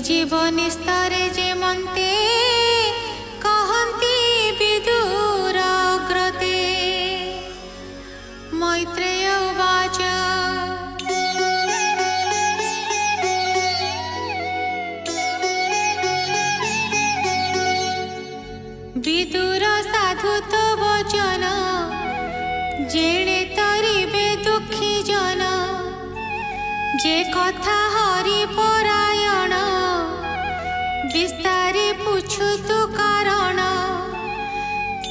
जीवन स्तरे जे मन्ते कहन्ति विदुर अग्रते मैत्रेय उवाच विदुर साधुत वचन जेणे तरिबे दुखी जन जे कथा हरि परायण विस्तारे पूछु तु कारण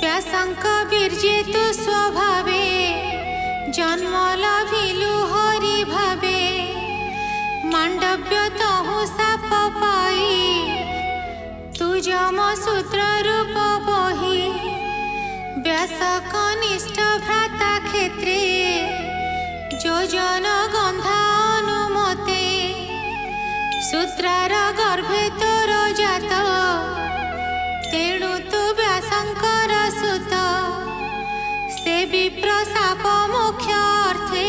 व्यासंक विर्जितु स्वभावे जन्म लभिलु हरि भावे मांडव्य तहु साप पाई तु जम सूत्र रूप बही व्यास कनिष्ठ भ्राता क्षेत्रे योजन गंधा अनुमते सूत्रार गर्भे तोर जात तेणु तु व्यासंकर सुत से विप्र शाप मुख्य अर्थे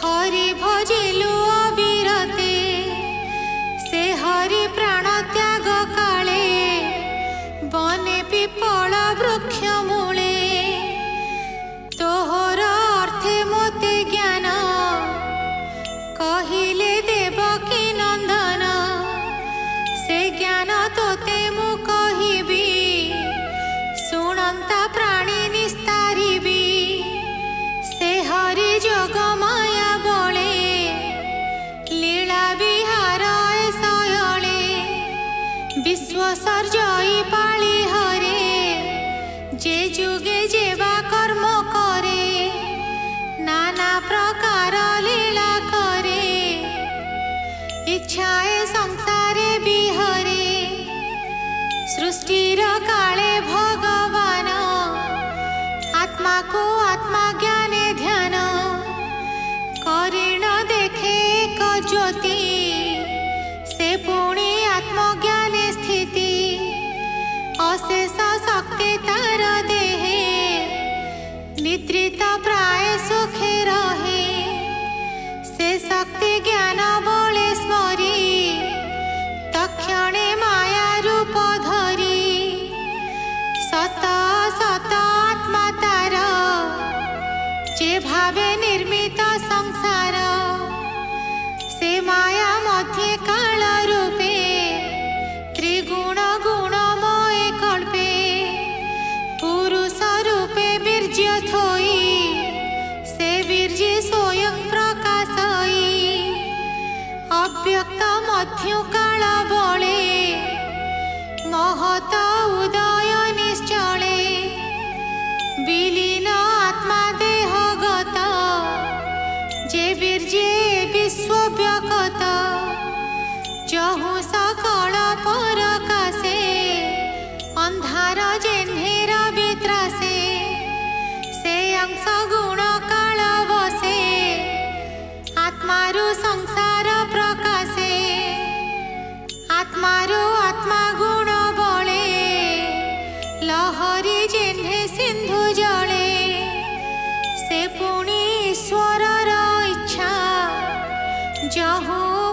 हरि भजिलु अविरते से हरि प्राण त्याग काले बने पिपल वृक्ष मूले तोहर अर्थे मोते ज्ञान कहिले देवकी नंदन से ज्ञान तोते मु कहिबी सुनंता प्राणी निस्तारिबी से हरि जोग माया बळे लीला विहार शयले विश्व सर्जई पाळी हरे जे जुगे जेवा कर्म करे नाना प्रकार लीला करे इच्छाए संसारे बिहरे सृष्टिर काले भगवान आत्मा को आत्मा ज्ञाने ध्यान करिण देखे एक ज्योति से पुणी आत्मज्ञाने स्थिति अशेष शक्ति तार देहे निद्रित प्राय सुखे रहे से शक्ति ज्ञान बले स्मरी तक्षणे माया रूप धरी सत सत आत्मा तार जे भावे निर्मित संसार से माया मध्ये काल रूपे त्रिगुण गुणमय कल्पे पुरुष रूपे वीर्य थोई से वीर्य स्वयं प्रकाशई अव्यक्त मध्य काल बळे महत उदय निश्चले विलीन आत्मा देहगत जे वीर्ये विश्वव्यक्त जहु सकल परकाशे अंधार जेन्हेर वित्रासे से अंश गुण काल बसे आत्मारु संसार प्रकाशे आत्मारु आत्मा गुण बळे लहरी जेन्हे सिंधु जळे से पुणी ईश्वरर इच्छा जहु